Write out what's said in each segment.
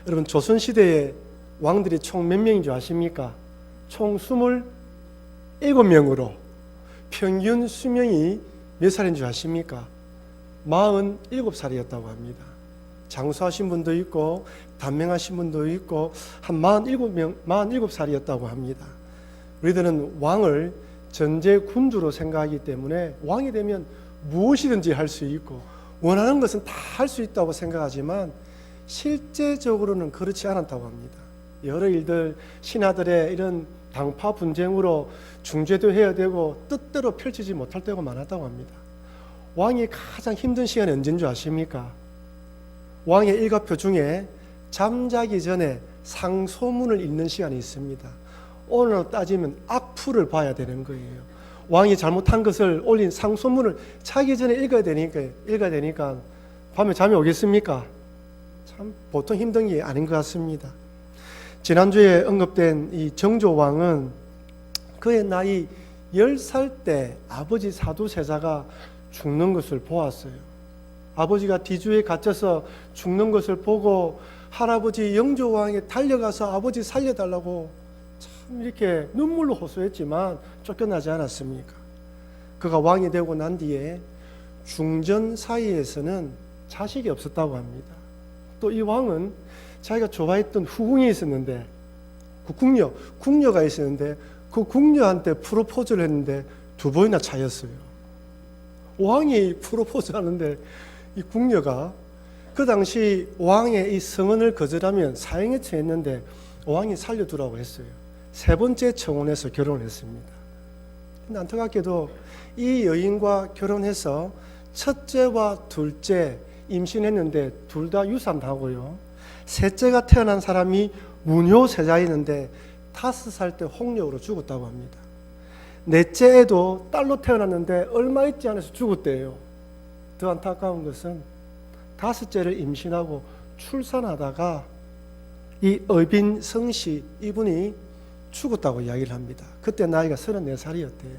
여러분, 조선시대의 왕들이 총 몇 명인 줄 아십니까? 총 27명으로 평균 수명이 몇 살인 줄 아십니까? 47살이었다고 합니다. 장수하신 분도 있고 단명하신 분도 있고 한 47살이었다고 합니다. 우리들은 왕을 전제 군주로 생각하기 때문에 왕이 되면 무엇이든지 할 수 있고 원하는 것은 다 할 수 있다고 생각하지만 실제적으로는 그렇지 않았다고 합니다. 여러 일들, 신하들의 이런 당파 분쟁으로 중재도 해야 되고 뜻대로 펼치지 못할 때가 많았다고 합니다. 왕이 가장 힘든 시간이 언제인 줄 아십니까? 왕의 일과표 중에 잠자기 전에 상소문을 읽는 시간이 있습니다. 오늘로 따지면 악플을 봐야 되는 거예요. 왕이 잘못한 것을 올린 상소문을 자기 전에 읽어야 되니까 밤에 잠이 오겠습니까? 참 보통 힘든 게 아닌 것 같습니다. 지난주에 언급된 이 정조왕은 그의 나이 10살 때 아버지 사두세자가 죽는 것을 보았어요. 아버지가 뒤주에 갇혀서 죽는 것을 보고 할아버지 영조왕에 달려가서 아버지 살려달라고 참 이렇게 눈물로 호소했지만 쫓겨나지 않았습니까? 그가 왕이 되고 난 뒤에 중전 사이에서는 자식이 없었다고 합니다. 또 이 왕은 자기가 좋아했던 후궁이 있었는데, 그 궁녀가 있었는데 그 궁녀한테 프로포즈를 했는데 2번이나 차였어요. 왕이 프로포즈 하는데 이 궁녀가 그 당시 왕의 이 성언을 거절하면 사형에 처했는데 왕이 살려두라고 했어요. 3번째 청혼해서 결혼을 했습니다. 근데 안타깝게도 이 여인과 결혼해서 첫째와 둘째 임신했는데 둘 다 유산하고요. 셋째가 태어난 사람이 무뇨세자였는데 5살 때 홍역으로 죽었다고 합니다. 넷째 애도 딸로 태어났는데 얼마 있지 않아서 죽었대요. 더 안타까운 것은 5째를 임신하고 출산하다가 이 어빈성씨 이분이 죽었다고 이야기를 합니다. 그때 나이가 34살이었대요.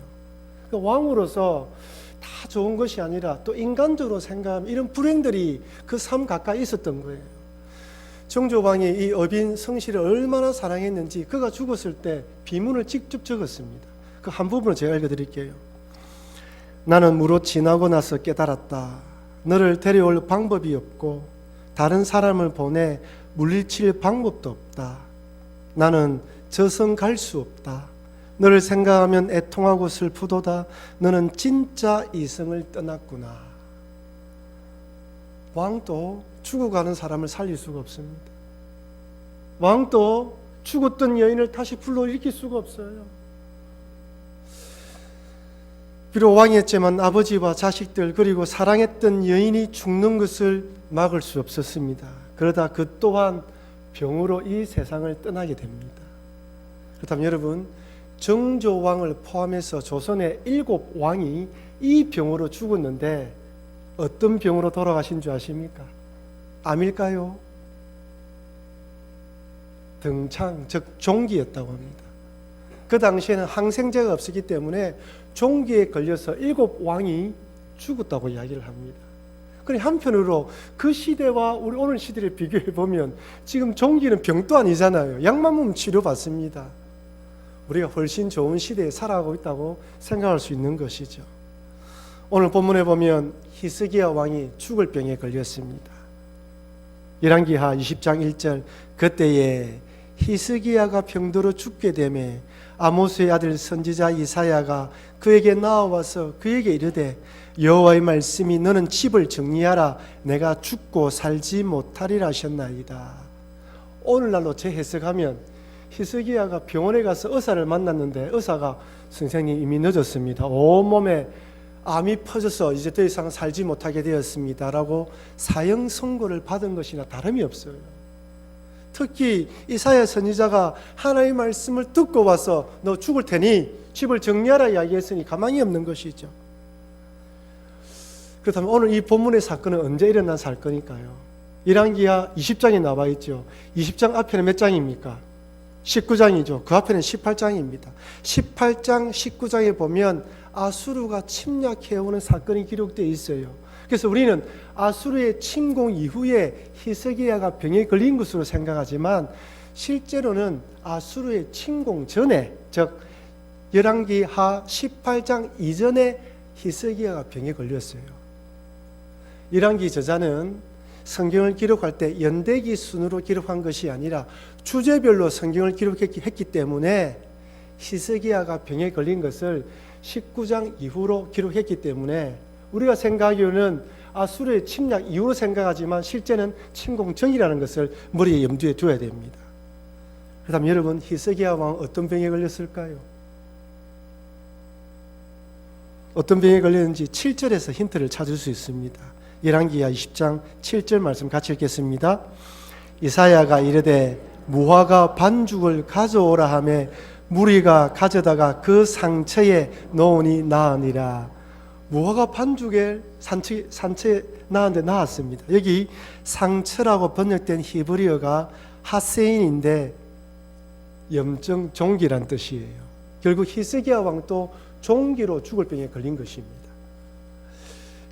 왕으로서 다 좋은 것이 아니라 또 인간적으로 생각하면 이런 불행들이 그 삶 가까이 있었던 거예요. 정조왕이 이 어빈성씨를 얼마나 사랑했는지 그가 죽었을 때 비문을 직접 적었습니다. 그 한 부분을 제가 읽어드릴게요. 나는 무로 지나고 나서 깨달았다. 너를 데려올 방법이 없고 다른 사람을 보내 물리칠 방법도 없다. 나는 저승 갈 수 없다. 너를 생각하면 애통하고 슬프도다. 너는 진짜 이승을 떠났구나. 왕도 죽어가는 사람을 살릴 수가 없습니다. 왕도 죽었던 여인을 다시 불러일으킬 수가 없어요. 비록 왕이었지만 아버지와 자식들 그리고 사랑했던 여인이 죽는 것을 막을 수 없었습니다. 그러다 그 또한 병으로 이 세상을 떠나게 됩니다. 그렇다면 여러분, 정조왕을 포함해서 조선의 7왕이 이 병으로 죽었는데 어떤 병으로 돌아가신 줄 아십니까? 암일까요? 등창, 즉 종기였다고 합니다. 그 당시에는 항생제가 없었기 때문에 종기에 걸려서 7왕이 죽었다고 이야기를 합니다. 그런데 한편으로 그 시대와 우리 오늘 시대를 비교해 보면 지금 종기는 병도 아니잖아요. 약만 먹으면 치료받습니다. 우리가 훨씬 좋은 시대에 살아가고 있다고 생각할 수 있는 것이죠. 오늘 본문에 보면 히스기야 왕이 죽을 병에 걸렸습니다. 열왕기하 20장 1절 그때에 히스기야가 병들어 죽게 되매 아모스의 아들 선지자 이사야가 그에게 나와서 그에게 이르되 여호와의 말씀이 너는 집을 정리하라 내가 죽고 살지 못하리라 하셨나이다. 오늘날로 재해석하면 히스기야가 병원에 가서 의사를 만났는데 의사가 선생님 이미 늦었습니다. 온몸에 암이 퍼져서 이제 더 이상 살지 못하게 되었습니다 라고 사형 선고를 받은 것이나 다름이 없어요. 특히 이사야 선지자가 하나님의 말씀을 듣고 와서 너 죽을 테니 집을 정리하라 이야기했으니 가망이 없는 것이죠. 그렇다면 오늘 이 본문의 사건은 언제 일어난 사건일까요? 열왕기하 20장에 나와 있죠. 20장 앞에는 몇 장입니까? 19장이죠. 그 앞에는 18장입니다. 18장, 19장에 보면 아수르가 침략해오는 사건이 기록되어 있어요. 그래서 우리는 아수르의 침공 이후에 히스기야가 병에 걸린 것으로 생각하지만 실제로는 아수르의 침공 전에, 즉 열왕기하 18장 이전에 히스기야가 병에 걸렸어요. 열왕기 저자는 성경을 기록할 때 연대기 순으로 기록한 것이 아니라 주제별로 성경을 기록했기 때문에 히스기야가 병에 걸린 것을 19장 이후로 기록했기 때문에 우리가 생각하기로는 아수르의 침략 이후로 생각하지만 실제는 침공 전이라는 것을 머리에 염두에 두어야 됩니다. 그다음 여러분, 히스기야 왕 어떤 병에 걸렸을까요? 어떤 병에 걸렸는지 7절에서 힌트를 찾을 수 있습니다. 열왕기하 20장 7절 말씀 같이 읽겠습니다. 이사야가 이르되 무화과 반죽을 가져오라 하매 무리가 가져다가 그 상처에 놓으니 나으니라. 무화과 반죽에 상처에 나은데 나았습니다. 여기 상처라고 번역된 히브리어가 하세인인데 염증, 종기란 뜻이에요. 결국 히스기야 왕도 종기로 죽을 병에 걸린 것입니다.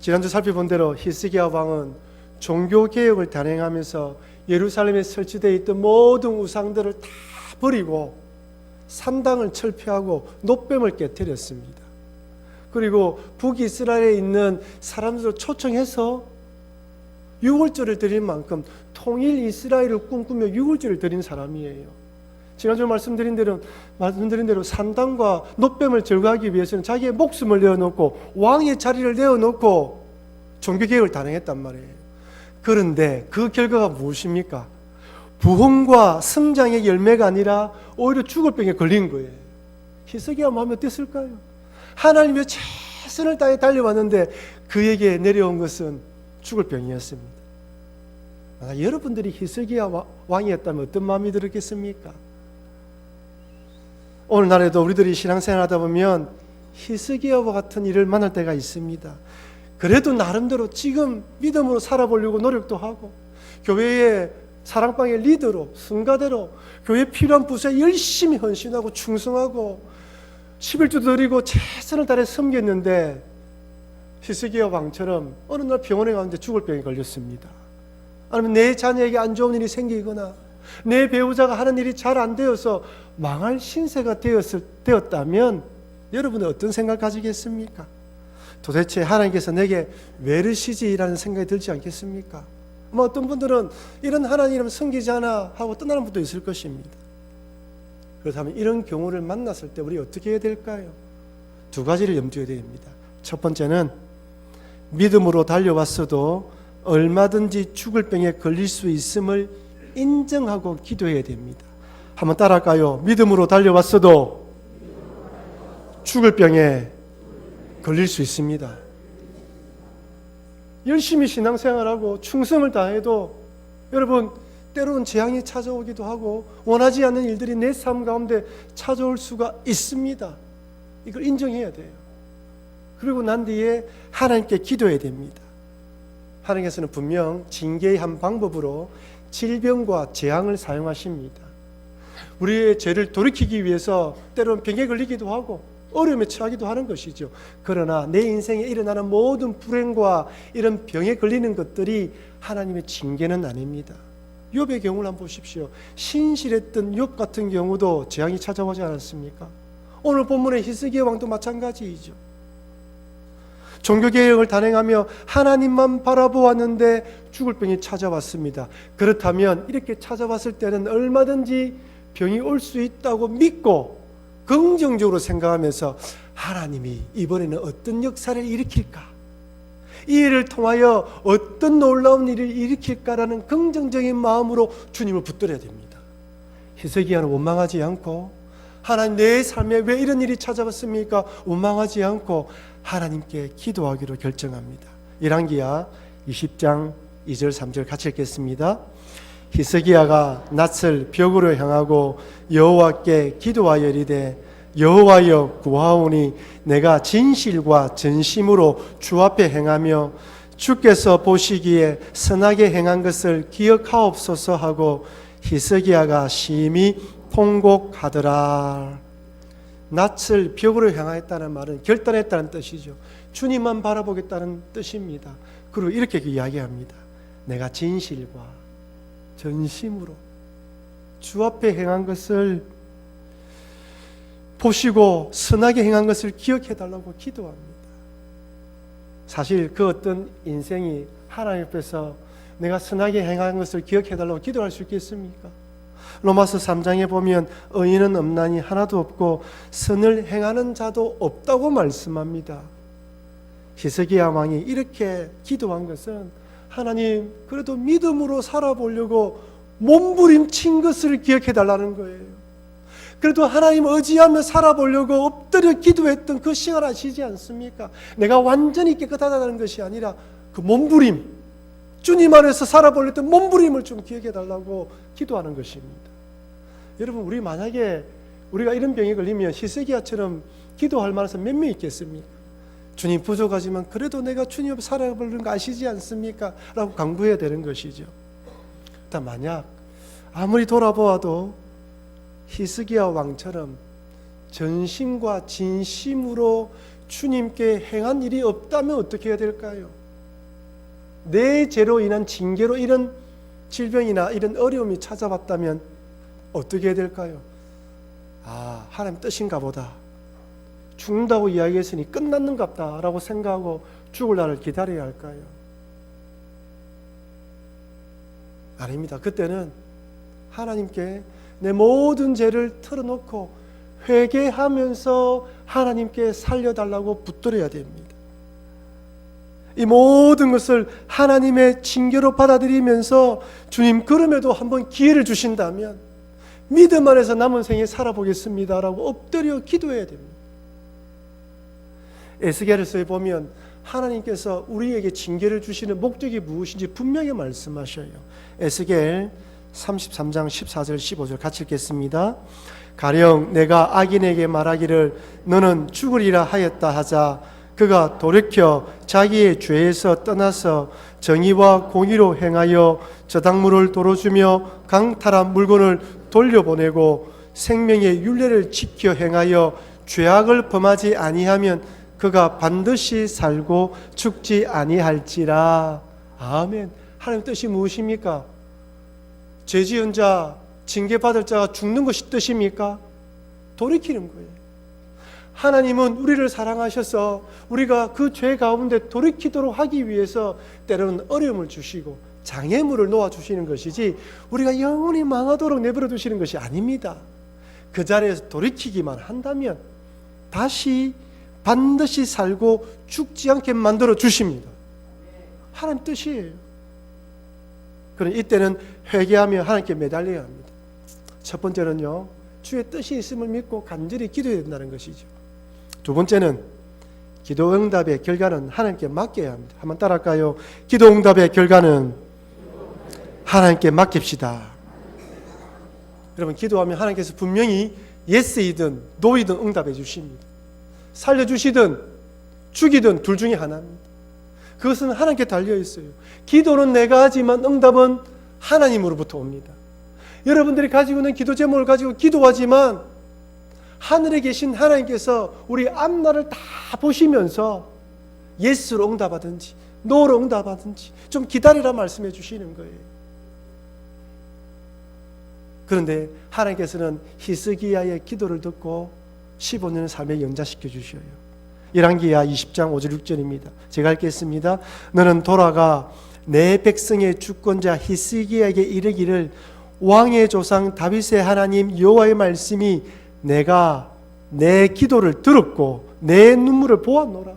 지난주 살펴본 대로 히스기야 왕은 종교개혁을 단행하면서 예루살렘에 설치되어 있던 모든 우상들을 다 버리고 산당을 철폐하고 노뱀을 깨뜨렸습니다. 그리고 북이스라엘에 있는 사람들을 초청해서 유월절을 드릴 만큼 통일 이스라엘을 꿈꾸며 유월절을 드린 사람이에요. 지난주 말씀드린 대로 산당과 노뱀을 제거하기 위해서는 자기의 목숨을 내어놓고 왕의 자리를 내어놓고 종교개혁을 단행했단 말이에요. 그런데 그 결과가 무엇입니까? 부흥과 성장의 열매가 아니라 오히려 죽을 병에 걸린 거예요. 히스기야 마음이 어땠을까요? 하나님의 최선을 다해 달려왔는데 그에게 내려온 것은 죽을 병이었습니다. 여러분들이 히스기야 왕이었다면 어떤 마음이 들었겠습니까? 오늘날에도 우리들이 신앙생활 하다 보면 히스기야와 같은 일을 만날 때가 있습니다. 그래도 나름대로 지금 믿음으로 살아보려고 노력도 하고 교회의 사랑방의 리더로 성가대로 교회 필요한 부서에 열심히 헌신하고 충성하고 11조 드리고 최선을 다해 섬겼는데 히스기야 왕처럼 어느 날 병원에 갔는데 죽을 병에 걸렸습니다. 아니면 내 자녀에게 안 좋은 일이 생기거나 내 배우자가 하는 일이 잘 안 되어서 망할 신세가 되었다면 여러분은 어떤 생각 가지겠습니까? 도대체 하나님께서 내게 왜 이러시지라는 생각이 들지 않겠습니까? 어떤 분들은 이런 하나님을 섬기지 않아 하고 떠나는 분도 있을 것입니다. 그렇다면 이런 경우를 만났을 때 우리 어떻게 해야 될까요? 두 가지를 염두에 둬야 됩니다. 첫 번째는 믿음으로 달려왔어도 얼마든지 죽을 병에 걸릴 수 있음을 인정하고 기도해야 됩니다. 한번 따라할까요? 믿음으로 달려왔어도 죽을 병에 걸릴 수 있습니다. 열심히 신앙생활하고 충성을 다해도 여러분 때로는 재앙이 찾아오기도 하고 원하지 않는 일들이 내 삶 가운데 찾아올 수가 있습니다. 이걸 인정해야 돼요. 그리고 난 뒤에 하나님께 기도해야 됩니다. 하나님께서는 분명 징계의 한 방법으로 질병과 재앙을 사용하십니다. 우리의 죄를 돌이키기 위해서 때로는 병에 걸리기도 하고 어려움에 처하기도 하는 것이죠. 그러나 내 인생에 일어나는 모든 불행과 이런 병에 걸리는 것들이 하나님의 징계는 아닙니다. 욥의 경우를 한번 보십시오. 신실했던 욥 같은 경우도 재앙이 찾아오지 않았습니까? 오늘 본문의 히스기야 왕도 마찬가지이죠. 종교개혁을 단행하며 하나님만 바라보았는데 죽을 병이 찾아왔습니다. 그렇다면 이렇게 찾아왔을 때는 얼마든지 병이 올 수 있다고 믿고 긍정적으로 생각하면서 하나님이 이번에는 어떤 역사를 일으킬까? 이 일을 통하여 어떤 놀라운 일을 일으킬까라는 긍정적인 마음으로 주님을 붙들어야 됩니다. 히스기야는 원망하지 않고 하나님 내 삶에 왜 이런 일이 찾아왔습니까? 원망하지 않고 하나님께 기도하기로 결정합니다. 열왕기하 20장 2절 3절 같이 읽겠습니다. 히스기야가 낯을 벽으로 향하고 여호와께 기도하여 이르되 여호와여 구하오니 내가 진실과 전심으로 주 앞에 행하며 주께서 보시기에 선하게 행한 것을 기억하옵소서 하고 히스기야가 심히 통곡하더라. 낯을 벽으로 향하였다는 말은 결단했다는 뜻이죠. 주님만 바라보겠다는 뜻입니다. 그리고 이렇게 이야기합니다. 내가 진실과 전심으로 주 앞에 행한 것을 보시고 선하게 행한 것을 기억해 달라고 기도합니다. 사실 그 어떤 인생이 하나님 앞에서 내가 선하게 행한 것을 기억해 달라고 기도할 수 있겠습니까? 로마서 3장에 보면 의인은 없나니 하나도 없고 선을 행하는 자도 없다고 말씀합니다. 히스기야 왕이 이렇게 기도한 것은 하나님 그래도 믿음으로 살아보려고 몸부림친 것을 기억해 달라는 거예요. 그래도 하나님 의지하며 살아보려고 엎드려 기도했던 그 시간 아시지 않습니까? 내가 완전히 깨끗하다는 것이 아니라 그 몸부림, 주님 안에서 살아보려 했던 몸부림을 좀 기억해 달라고 기도하는 것입니다. 여러분, 우리 만약에 우리가 이런 병에 걸리면 히스기야처럼 기도할 만해서 몇 명 있겠습니까? 주님 부족하지만 그래도 내가 주님 앞에 살아보려는 거 아시지 않습니까? 라고 강구해야 되는 것이죠. 일단 만약 아무리 돌아보아도 히스기야 왕처럼 전심과 진심으로 주님께 행한 일이 없다면 어떻게 해야 될까요? 내 죄로 인한 징계로 이런 질병이나 이런 어려움이 찾아왔다면 어떻게 해야 될까요? 하나님 뜻인가 보다. 죽는다고 이야기했으니 끝났는갑다 라고 생각하고 죽을 날을 기다려야 할까요? 아닙니다. 그때는 하나님께 내 모든 죄를 털어놓고 회개하면서 하나님께 살려달라고 붙들어야 됩니다. 이 모든 것을 하나님의 징계로 받아들이면서 주님 그럼에도 한번 기회를 주신다면 믿음 안에서 남은 생에 살아보겠습니다 라고 엎드려 기도해야 됩니다. 에스겔서에 보면 하나님께서 우리에게 징계를 주시는 목적이 무엇인지 분명히 말씀하셔요. 에스겔 33장 14절 15절 같이 읽겠습니다. 가령 내가 악인에게 말하기를 너는 죽으리라 하였다 하자 그가 돌이켜 자기의 죄에서 떠나서 정의와 공의로 행하여 저당물을 도로주며 강탈한 물건을 돌려보내고 생명의 율례를 지켜 행하여 죄악을 범하지 아니하면 그가 반드시 살고 죽지 아니할지라. 아멘. 하나님 뜻이 무엇입니까? 죄 지은 자, 징계받을 자가 죽는 것이 뜻입니까? 돌이키는 거예요. 하나님은 우리를 사랑하셔서 우리가 그 죄 가운데 돌이키도록 하기 위해서 때로는 어려움을 주시고 장애물을 놓아주시는 것이지 우리가 영원히 망하도록 내버려 두시는 것이 아닙니다. 그 자리에서 돌이키기만 한다면 다시 반드시 살고 죽지 않게 만들어 주십니다. 하나님 뜻이에요. 그럼 이때는 회개하며 하나님께 매달려야 합니다. 첫 번째는요, 주의 뜻이 있음을 믿고 간절히 기도해야 된다는 것이죠. 두 번째는 기도 응답의 결과는 하나님께 맡겨야 합니다. 한번 따라할까요? 기도 응답의 결과는 하나님께 맡깁시다. 여러분, 기도하면 하나님께서 분명히 예스이든 노이든 응답해 주십니다. 살려주시든 죽이든 둘 중에 하나입니다. 그것은 하나님께 달려있어요. 기도는 내가 하지만 응답은 하나님으로부터 옵니다. 여러분들이 가지고 있는 기도 제목을 가지고 기도하지만 하늘에 계신 하나님께서 우리 앞날을 다 보시면서 예스로 응답하든지 노로 응답하든지 좀 기다리라 말씀해 주시는 거예요. 그런데 하나님께서는 히스기야의 기도를 듣고 15년의 삶에 연장시켜 주셔요. 열왕기야 20장 5절 6절입니다. 제가 읽겠습니다. 너는 돌아가 내 백성의 주권자 히스기야에게 이르기를 왕의 조상 다윗의 하나님 여호와의 말씀이 내가 내 기도를 들었고 내 눈물을 보았노라.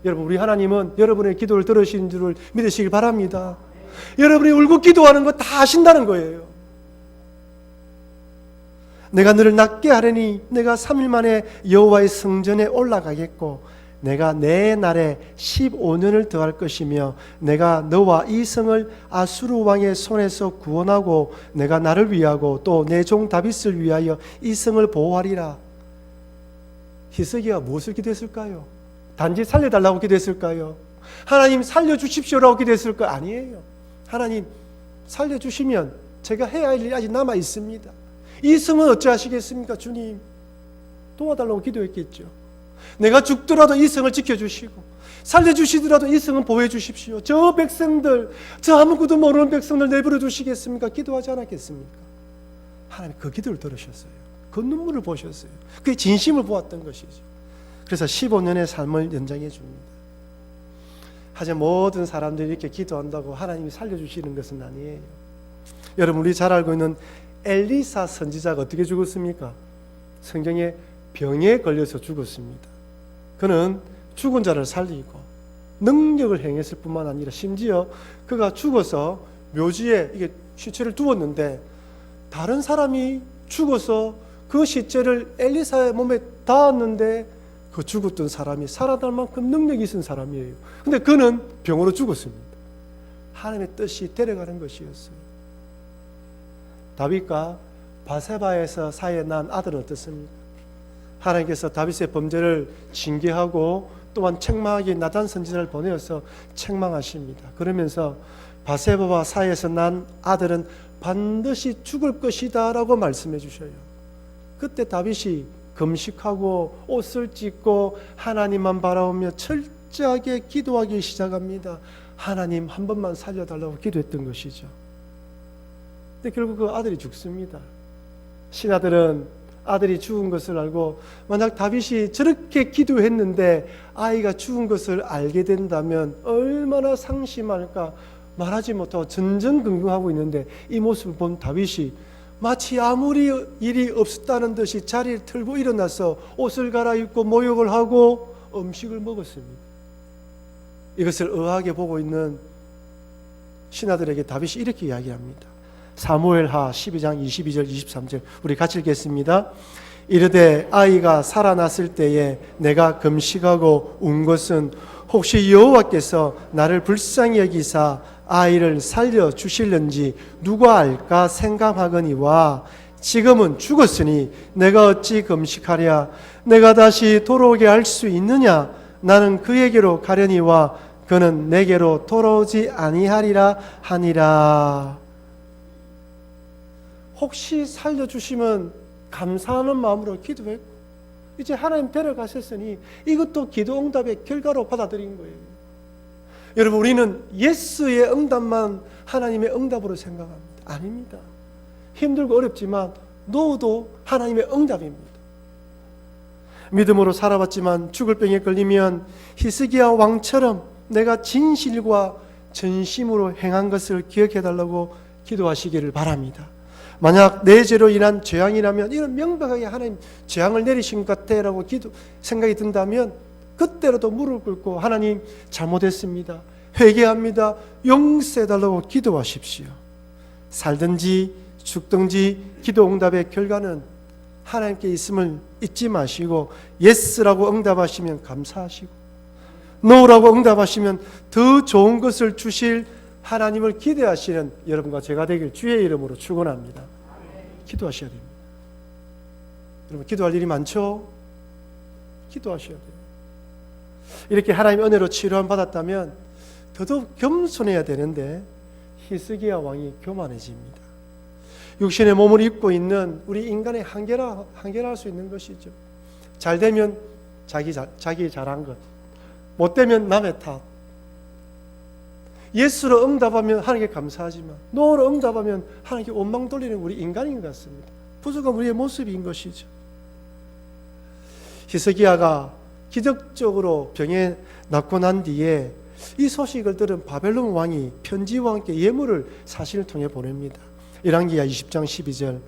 여러분, 우리 하나님은 여러분의 기도를 들으신 줄을 믿으시길 바랍니다. 여러분이 울고 기도하는 거 다 아신다는 거예요. 내가 너를 낫게 하려니 내가 3일 만에 여호와의 성전에 올라가겠고 내가 내 날에 15년을 더할 것이며 내가 너와 이 성을 아수르 왕의 손에서 구원하고 내가 나를 위하고 또 내 종 다윗을 위하여 이 성을 보호하리라. 히스기야가 무엇을 기도했을까요? 단지 살려달라고 기도했을까요? 하나님 살려주십시오라고 기도했을까요? 아니에요. 하나님 살려주시면 제가 해야 할 일이 아직 남아 있습니다. 이 성은 어찌하시겠습니까? 주님 도와달라고 기도했겠죠. 내가 죽더라도 이 성을 지켜주시고 살려주시더라도 이 성은 보호해 주십시오. 저 백성들, 저 아무것도 모르는 백성들 내버려 두시겠습니까? 기도하지 않았겠습니까? 하나님 그 기도를 들으셨어요. 그 눈물을 보셨어요. 그게 진심을 보았던 것이죠. 그래서 15년의 삶을 연장해 줍니다. 하지만 모든 사람들이 이렇게 기도한다고 하나님이 살려주시는 것은 아니에요. 여러분, 우리 잘 알고 있는 엘리사 선지자가 어떻게 죽었습니까? 성경에 병에 걸려서 죽었습니다. 그는 죽은 자를 살리고 능력을 행했을 뿐만 아니라 심지어 그가 죽어서 묘지에 이게 시체를 두었는데 다른 사람이 죽어서 그 시체를 엘리사의 몸에 닿았는데 그 죽었던 사람이 살아날 만큼 능력이 있는 사람이에요. 근데 그는 병으로 죽었습니다. 하나님의 뜻이 데려가는 것이었어요. 다윗과 바세바에서 사이에 난 아들은 어떻습니까? 하나님께서 다윗의 범죄를 징계하고 또한 책망하기 나단 선지자를 보내어서 책망하십니다. 그러면서 바세바와 사이에서 난 아들은 반드시 죽을 것이다 라고 말씀해 주셔요. 그때 다윗이 금식하고 옷을 찢고 하나님만 바라보며 철저하게 기도하기 시작합니다. 하나님 한 번만 살려달라고 기도했던 것이죠. 근데 결국 그 아들이 죽습니다. 신하들은 아들이 죽은 것을 알고 만약 다윗이 저렇게 기도했는데 아이가 죽은 것을 알게 된다면 얼마나 상심할까 말하지 못하고 전전긍긍하고 있는데 이 모습을 본 다윗이 마치 아무리 일이 없었다는 듯이 자리를 틀고 일어나서 옷을 갈아입고 모욕을 하고 음식을 먹었습니다. 이것을 의아하게 보고 있는 신하들에게 다윗이 이렇게 이야기합니다. 사무엘하 12장 22절 23절 우리 같이 읽겠습니다. 이르되 아이가 살아났을 때에 내가 금식하고 운 것은 혹시 여호와께서 나를 불쌍히 여기사 아이를 살려 주실는지 누가 알까 생각하거니와 지금은 죽었으니 내가 어찌 금식하랴 내가 다시 돌아오게 할 수 있느냐 나는 그에게로 가려니와 그는 내게로 돌아오지 아니하리라 하니라. 혹시 살려주시면 감사하는 마음으로 기도했고 이제 하나님 데려가셨으니 이것도 기도 응답의 결과로 받아들인 거예요. 여러분, 우리는 예스의 응답만 하나님의 응답으로 생각합니다. 아닙니다. 힘들고 어렵지만 노도 하나님의 응답입니다. 믿음으로 살아봤지만 죽을 병에 걸리면 히스기야 왕처럼 내가 진실과 전심으로 행한 것을 기억해달라고 기도하시기를 바랍니다. 만약 내 죄로 인한 재앙이라면 이런 명백하게 하나님 재앙을 내리신 것 같다라고 생각이 든다면 그때라도 무릎 꿇고 하나님 잘못했습니다. 회개합니다. 용서해달라고 기도하십시오. 살든지 죽든지 기도 응답의 결과는 하나님께 있음을 잊지 마시고 예스라고 응답하시면 감사하시고 노라고 응답하시면 더 좋은 것을 주실 하나님을 기대하시는 여러분과 제가 되길 주의 이름으로 축원합니다. 기도하셔야 됩니다. 여러분, 기도할 일이 많죠? 기도하셔야 돼요. 이렇게 하나님의 은혜로 치료함 받았다면 더더욱 겸손해야 되는데 히스기야 왕이 교만해집니다. 육신의 몸을 입고 있는 우리 인간의 한계라 할 수 있는 것이죠. 잘 되면 자기 잘한 것, 못 되면 남의 탓. 예스로 응답하면 하나님께 감사하지만 노로 응답하면 하나님께 원망 돌리는 우리 인간인 것 같습니다. 부족한 우리의 모습인 것이죠. 히스기야가 기적적으로 병에 낫고 난 뒤에 이 소식을 들은 바벨론 왕이 편지와 함께 예물을 사신을 통해 보냅니다. 열왕기하 20장 12절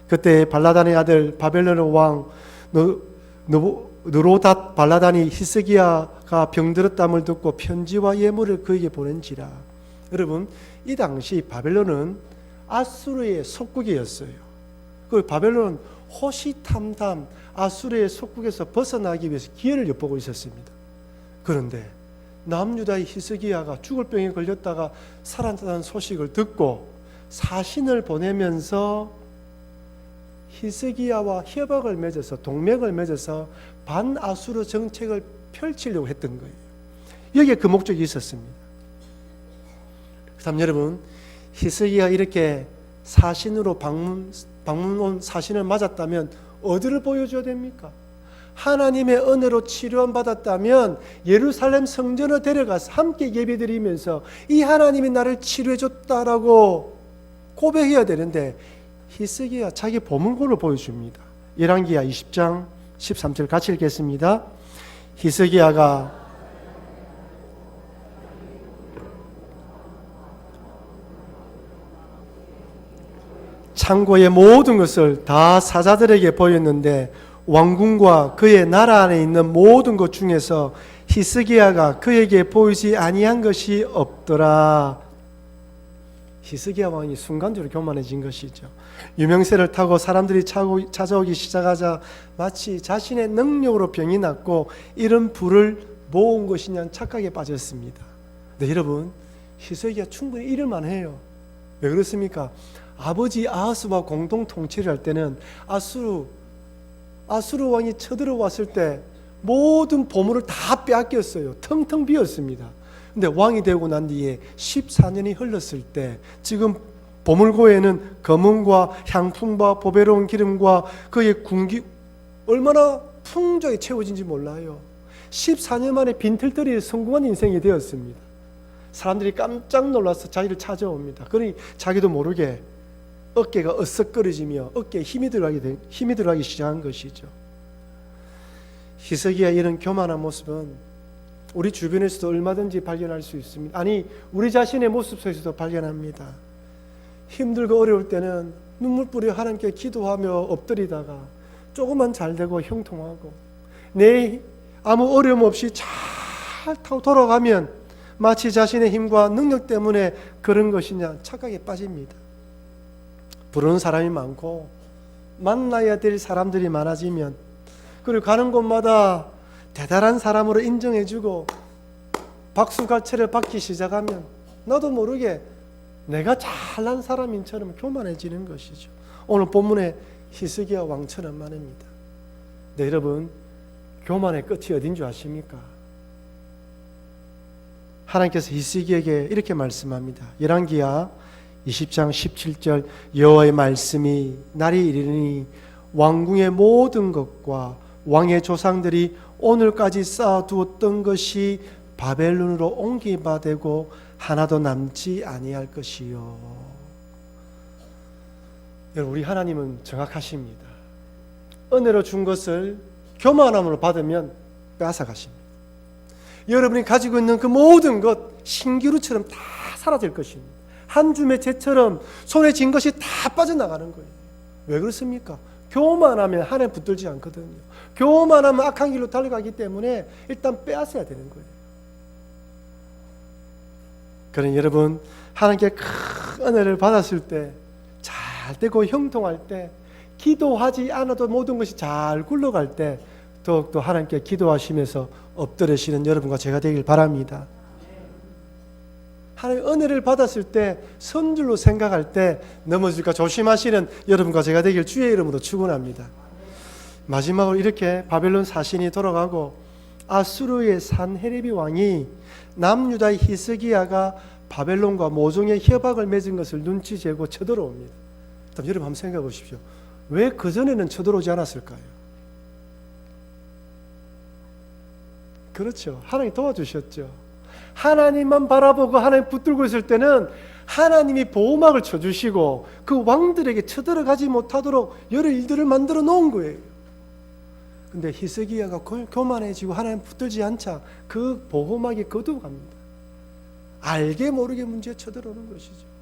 그때 발라단의 아들 바벨론 왕 느로닷 발라단이 히스기야가 병들었담을 듣고 편지와 예물을 그에게 보낸지라. 여러분, 이 당시 바벨론은 아수르의 속국이었어요. 그 바벨론은 호시탐탐 아수르의 속국에서 벗어나기 위해서 기회를 엿보고 있었습니다. 그런데 남유다의 히스기야가 죽을 병에 걸렸다가 살아났다는 소식을 듣고 사신을 보내면서 히스기야와 협약을 맺어서 동맹을 맺어서 반아수르 정책을 펼치려고 했던 거예요. 여기에 그 목적이 있었습니다. 그다음 여러분, 히스기야 이렇게 사신으로 방문 온 사신을 맞았다면 어디를 보여줘야 됩니까? 하나님의 은혜로 치료함 받았다면 예루살렘 성전을 데려가서 함께 예배드리면서 이 하나님이 나를 치료해 줬다라고 고백해야 되는데 히스기야 자기 보물고를 보여줍니다. 열왕기하 20장 13절 같이 읽겠습니다. 히스기야가 창고의 모든 것을 다 사자들에게 보였는데 왕궁과 그의 나라 안에 있는 모든 것 중에서 히스기야가 그에게 보이지 아니한 것이 없더라. 히스기야 왕이 순간적으로 교만해진 것이죠. 유명세를 타고 사람들이 찾아오기 시작하자 마치 자신의 능력으로 병이 났고 이런 부를 모은 것이냐는 착각에 빠졌습니다. 네, 여러분, 히스기야 충분히 이럴만 해요. 왜 그렇습니까? 아버지 아하스와 공동 통치를 할 때는 아수르 왕이 쳐들어왔을 때 모든 보물을 다 빼앗겼어요. 텅텅 비었습니다. 근데 왕이 되고 난 뒤에 14년이 흘렀을 때 지금 보물고에는 금은과 향품과 보배로운 기름과 그의 군기 얼마나 풍족하게 채워진지 몰라요. 14년 만에 빈털터리에 성공한 인생이 되었습니다. 사람들이 깜짝 놀라서 자기를 찾아옵니다. 그러니 자기도 모르게 어깨가 으쓱거려지며 어깨에 힘이 들어가기 시작한 것이죠. 히스기야의 이런 교만한 모습은 우리 주변에서도 얼마든지 발견할 수 있습니다. 아니, 우리 자신의 모습 속에서도 발견합니다. 힘들고 어려울 때는 눈물 뿌려 하나님께 기도하며 엎드리다가 조금만 잘 되고 형통하고 내 아무 어려움 없이 잘 돌아가면 마치 자신의 힘과 능력 때문에 그런 것이냐 착각에 빠집니다. 부르는 사람이 많고 만나야 될 사람들이 많아지면 그리고 가는 곳마다 대단한 사람으로 인정해주고 박수갈채를 받기 시작하면 나도 모르게 내가 잘난 사람인처럼 교만해지는 것이죠. 오늘 본문에 히스기야 왕처럼 말입니다. 네, 여러분, 교만의 끝이 어딘 줄 아십니까? 하나님께서 히스기야에게 이렇게 말씀합니다. 열왕기하 20장 17절 여호와의 말씀이 날이 이르니 왕궁의 모든 것과 왕의 조상들이 오늘까지 쌓아두었던 것이 바벨론으로 옮기바되고 하나도 남지 아니할 것이요. 여러분, 우리 하나님은 정확하십니다. 은혜로 준 것을 교만함으로 받으면 뺏어가십니다. 여러분이 가지고 있는 그 모든 것 신기루처럼 다 사라질 것입니다. 한 줌의 재처럼 손에 쥔 것이 다 빠져나가는 거예요. 왜 그렇습니까? 교만하면 하나님 붙들지 않거든요. 교만하면 악한 길로 달려가기 때문에 일단 빼앗아야 되는 거예요. 그러니 여러분, 하나님께 큰 은혜를 받았을 때, 잘 되고 형통할 때, 기도하지 않아도 모든 것이 잘 굴러갈 때 더욱더 하나님께 기도하시면서 엎드리시는 여러분과 제가 되길 바랍니다. 하나님 은혜를 받았을 때, 선줄로 생각할 때 넘어질까 조심하시는 여러분과 제가 되길 주의 이름으로 축원합니다. 마지막으로 이렇게 바벨론 사신이 돌아가고 아수르의 산헤립이 왕이 남유다의 히스기야가 바벨론과 모종의 협약을 맺은 것을 눈치채고 쳐들어옵니다. 여러분 한번 생각해 보십시오. 왜 그전에는 쳐들어오지 않았을까요? 그렇죠. 하나님 도와주셨죠. 하나님만 바라보고 하나님 붙들고 있을 때는 하나님이 보호막을 쳐주시고 그 왕들에게 쳐들어가지 못하도록 여러 일들을 만들어 놓은 거예요. 근데 히스기야가 교만해지고 하나님 붙들지 않자 그 보호막이 거두어갑니다. 알게 모르게 문제에 쳐들어오는 것이죠.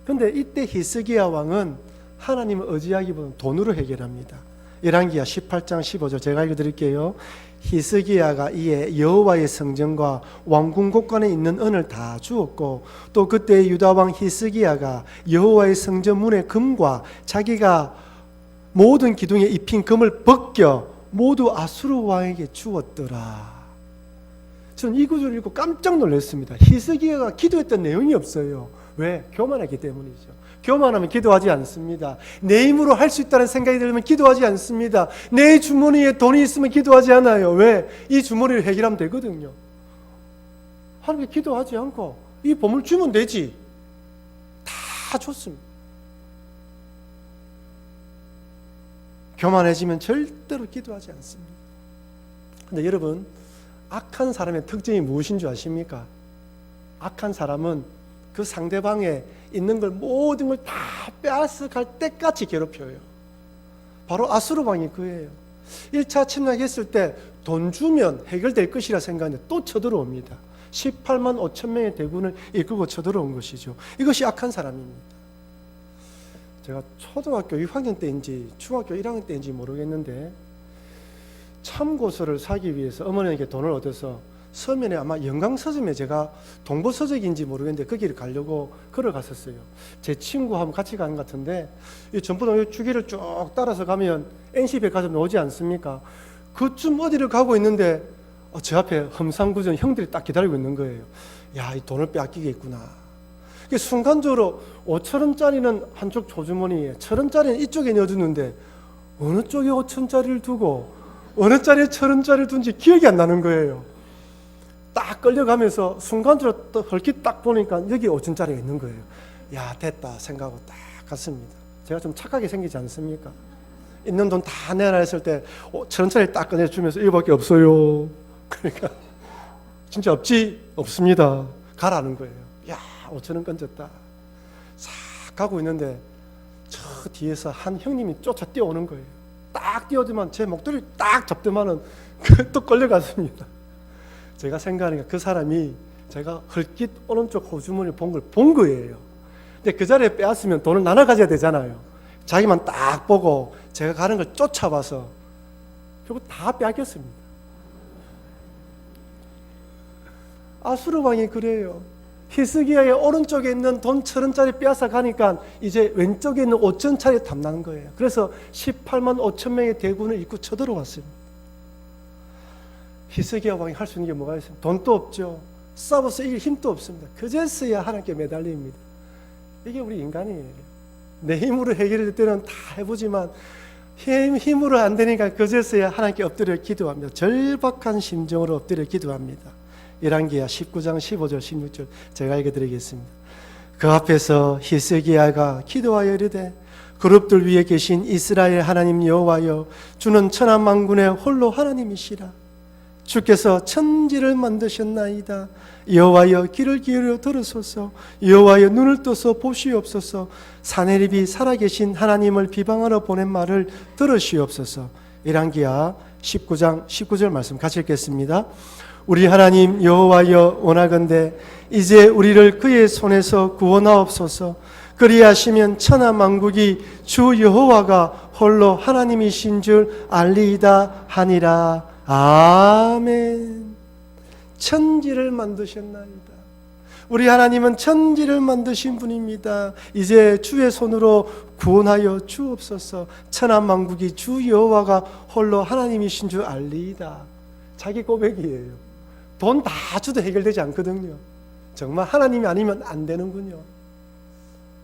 근데 이때 히스기야 왕은 하나님을 의지하기보다는 돈으로 해결합니다. 열왕기하 18장 15절 제가 읽어드릴게요. 히스기야가 이에 여호와의 성전과 왕궁 곳간에 있는 은을 다 주었고 또 그때 유다 왕 히스기야가 여호와의 성전 문의 금과 자기가 모든 기둥에 입힌 금을 벗겨 모두 아수르 왕에게 주었더라. 저는 이 구절을 읽고 깜짝 놀랐습니다. 히스기야가 기도했던 내용이 없어요. 왜? 교만하기 때문이죠. 교만하면 기도하지 않습니다. 내 힘으로 할 수 있다는 생각이 들면 기도하지 않습니다. 내 주머니에 돈이 있으면 기도하지 않아요. 왜? 이 주머니를 해결하면 되거든요. 하나님께 기도하지 않고 이 보물 주면 되지. 다 줬습니다. 교만해지면 절대로 기도하지 않습니다. 근데 여러분, 악한 사람의 특징이 무엇인 줄 아십니까? 악한 사람은 그 상대방에 있는 걸 모든 걸 다 빼앗아갈 때까지 괴롭혀요. 바로 아수르 왕이 그예요. 1차 침략했을 때 돈 주면 해결될 것이라 생각하는데 또 쳐들어옵니다. 18만 5천 명의 대군을 이끌고 쳐들어온 것이죠. 이것이 악한 사람입니다. 제가 초등학교 6학년 때인지 중학교 1학년 때인지 모르겠는데 참고서를 사기 위해서 어머니에게 돈을 얻어서 서면에 아마 영광서점에 제가 동부서적인지 모르겠는데 거기를 가려고 걸어갔었어요. 제 친구하고 같이 가는 것 같은데 이 전부동 주기를 쭉 따라서 가면 NC백화점 나오지 않습니까? 그쯤 어디를 가고 있는데 제 앞에 험상궂은 형들이 딱 기다리고 있는 거예요. 야, 이 돈을 빼앗기겠구나. 순간적으로 5,000원짜리는 한쪽 조주머니에 1,000원짜리는 이쪽에 넣어두는데 어느 쪽에 5,000원짜리를 두고 어느 자리에 1,000원짜리를 둔지 기억이 안 나는 거예요. 딱 끌려가면서 순간적으로 또 헐kit 딱 보니까 여기 5,000원짜리가 있는 거예요. 야, 됐다 생각하고 딱 갔습니다. 제가 좀 착하게 생기지 않습니까? 있는 돈 다 내라 했을 때 1,000원짜리 딱 꺼내주면서 이거밖에 없어요. 그러니까 진짜 없지? 없습니다. 가라는 거예요. 야, 5,000원 건졌다. 싹 가고 있는데 저 뒤에서 한 형님이 쫓아 뛰어오는 거예요. 딱 뛰어오지만 제 목도리 딱 잡더만은 또 끌려갔습니다. 제가 생각하니까 그 사람이 제가 헐깃 오른쪽 호주머니 본 걸 본 거예요. 근데 그 자리에 빼앗으면 돈을 나눠 가져야 되잖아요. 자기만 딱 보고 제가 가는 걸 쫓아봐서 결국 다 빼앗겼습니다. 아수르 왕이 그래요. 히스기야의 오른쪽에 있는 돈 1,000원짜리 빼앗아 가니까 이제 왼쪽에 있는 5,000원짜리 탐나는 거예요. 그래서 18만 5천 명의 대군을 이끌고 쳐들어왔습니다. 히스기야 왕이 할 수 있는 게 뭐가 있습니까? 돈도 없죠. 싸워서 이길 힘도 없습니다. 그제서야 하나님께 매달립니다. 이게 우리 인간이에요. 내 힘으로 해결될 때는 다 해보지만 힘으로 안 되니까 그제서야 하나님께 엎드려 기도합니다. 절박한 심정으로 엎드려 기도합니다. 열왕기하 19장 15절 16절 제가 읽어드리겠습니다. 그 앞에서 히스기야가 기도하여 이르되 그룹들 위에 계신 이스라엘 하나님 여호와여, 주는 천하 만군의 홀로 하나님이시라. 주께서 천지를 만드셨나이다. 여호와여, 귀를 기울여 들으소서. 여호와여, 눈을 떠서 보시옵소서. 사내립이 살아계신 하나님을 비방하러 보낸 말을 들으시옵소서. 열왕기하 19장 19절 말씀 같이 읽겠습니다. 우리 하나님 여호와여, 원하건대 이제 우리를 그의 손에서 구원하옵소서. 그리하시면 천하 만국이 주 여호와가 홀로 하나님이신 줄 알리이다 하니라. 아멘. 천지를 만드셨나이다. 우리 하나님은 천지를 만드신 분입니다. 이제 주의 손으로 구원하여 주옵소서. 천하 만국이 주 여호와가 홀로 하나님이신 줄 알리이다. 자기 고백이에요. 돈 다 줘도 해결되지 않거든요. 정말 하나님이 아니면 안 되는군요.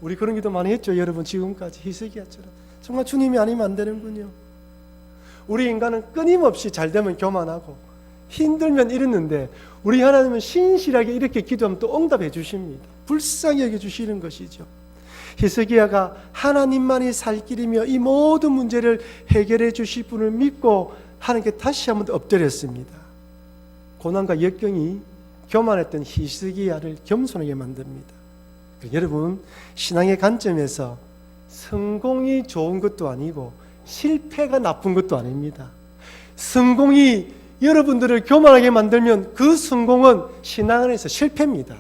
우리 그런 기도 많이 했죠. 여러분, 지금까지 히스기야처럼 정말 주님이 아니면 안 되는군요. 우리 인간은 끊임없이 잘되면 교만하고 힘들면 이랬는데 우리 하나님은 신실하게 이렇게 기도하면 또 응답해 주십니다. 불쌍히 여겨주시는 것이죠. 히스기야가 하나님만이 살 길이며 이 모든 문제를 해결해 주실 분을 믿고 하나님께 다시 한번 엎드렸습니다. 고난과 역경이 교만했던 히스기야를 겸손하게 만듭니다. 여러분, 신앙의 관점에서 성공이 좋은 것도 아니고 실패가 나쁜 것도 아닙니다. 성공이 여러분들을 교만하게 만들면 그 성공은 신앙 안에서 실패입니다.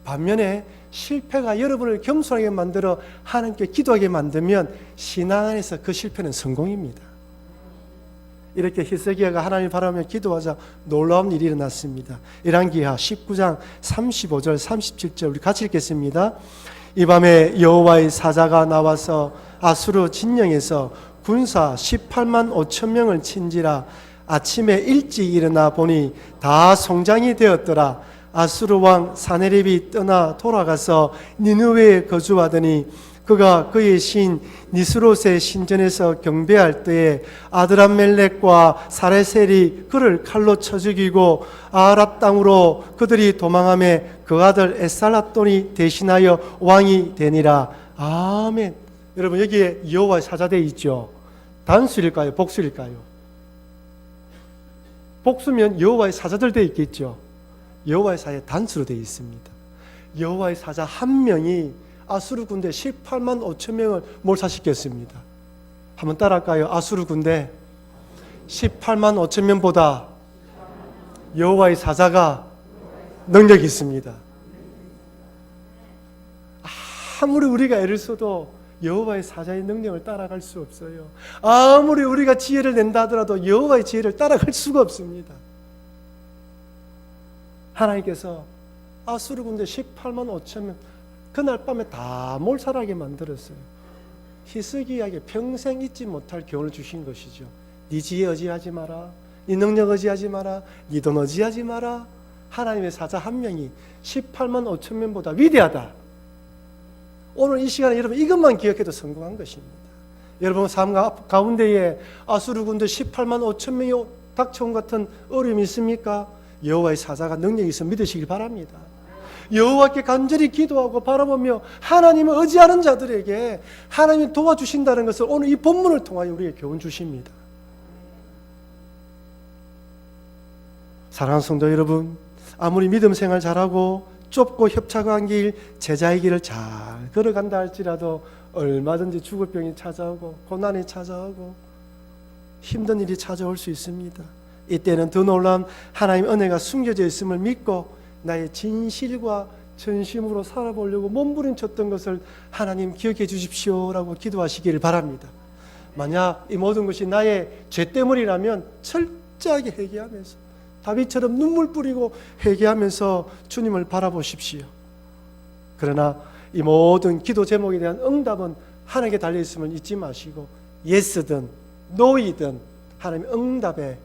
반면에 실패가 여러분을 겸손하게 만들어 하나님께 기도하게 만들면 신앙 안에서 그 실패는 성공입니다. 이렇게 히스기야가 하나님을 바라며 기도하자 놀라운 일이 일어났습니다. 열왕기하 19장 35절 37절 우리 같이 읽겠습니다. 이 밤에 여호와의 사자가 나와서 아수르 진영에서 군사 18만 5천 명을 친지라. 아침에 일찍 일어나 보니 다 성장이 되었더라. 아수르 왕 사네립이 떠나 돌아가서 니느웨에 거주하더니 그가 그의 신 니스롯의 신전에서 경배할 때에 아드람멜렉과 사레셀이 그를 칼로 쳐 죽이고 아랍 땅으로 그들이 도망하며 그 아들 에살라돈이 대신하여 왕이 되니라. 아멘. 여러분, 여기에 여호와의 사자되어 있죠. 단수일까요? 복수일까요? 복수면 여호와의 사자들 되어 있겠죠. 여호와의 사자에 단수로 되어 있습니다. 여호와의 사자 한 명이 아수르 군대 18만 5천 명을 몰살시켰습니다. 한번 따라할까요? 아수르 군대 18만 5천 명보다 여호와의 사자가 능력이 있습니다. 아무리 우리가 애를 써도 여호와의 사자의 능력을 따라갈 수 없어요. 아무리 우리가 지혜를 낸다 하더라도 여호와의 지혜를 따라갈 수가 없습니다. 하나님께서 아수르 군대 18만 5천 명 그날 밤에 다 몰살하게 만들었어요. 히스기야에게 평생 잊지 못할 교훈을 주신 것이죠. 네 지혜 의지하지 마라. 네 능력 의지하지 마라. 네 돈 의지하지 마라. 하나님의 사자 한 명이 18만 5천 명보다 위대하다. 오늘 이 시간에 여러분 이것만 기억해도 성공한 것입니다. 여러분 삶 가운데에 아수르 군대 18만 5천 명이 닥쳐온 같은 어려움이 있습니까? 여호와의 사자가 능력이 있어 믿으시길 바랍니다. 여호와께 간절히 기도하고 바라보며 하나님을 의지하는 자들에게 하나님이 도와주신다는 것을 오늘 이 본문을 통하여 우리에게 교훈 주십니다. 사랑하는 성도 여러분, 아무리 믿음 생활 잘하고 좁고 협착한 길, 제자의 길을 잘 걸어간다 할지라도 얼마든지 죽을 병이 찾아오고 고난이 찾아오고 힘든 일이 찾아올 수 있습니다. 이때는 더 놀라운 하나님의 은혜가 숨겨져 있음을 믿고 나의 진실과 전심으로 살아보려고 몸부림쳤던 것을 하나님 기억해 주십시오라고 기도하시기를 바랍니다. 만약 이 모든 것이 나의 죄 때문이라면 철저하게 회개하면서 다윗처럼 눈물 뿌리고 회개하면서 주님을 바라보십시오. 그러나 이 모든 기도 제목에 대한 응답은 하나님께 달려있음을 잊지 마시고 예스든 노이든 하나님의 응답에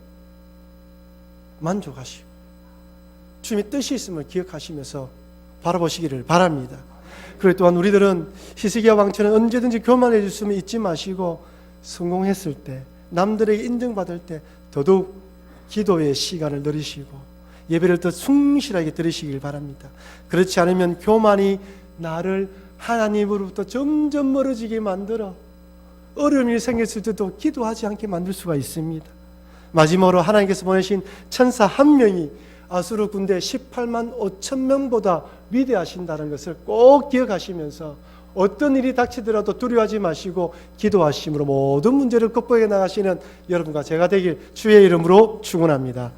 만족하시고 주님의 뜻이 있음을 기억하시면서 바라보시기를 바랍니다. 그리고 또한 우리들은 히스기야 왕처럼 언제든지 교만해 주시면 잊지 마시고 성공했을 때 남들에게 인정받을 때 더더욱 기도의 시간을 누리시고 예배를 더 충실하게 드리시길 바랍니다. 그렇지 않으면 교만이 나를 하나님으로부터 점점 멀어지게 만들어 어려움이 생겼을 때도 기도하지 않게 만들 수가 있습니다. 마지막으로 하나님께서 보내신 천사 한 명이 아수르 군대 18만 5천 명보다 위대하신다는 것을 꼭 기억하시면서 어떤 일이 닥치더라도 두려워하지 마시고 기도하심으로 모든 문제를 극복해 나가시는 여러분과 제가 되길 주의 이름으로 축원합니다.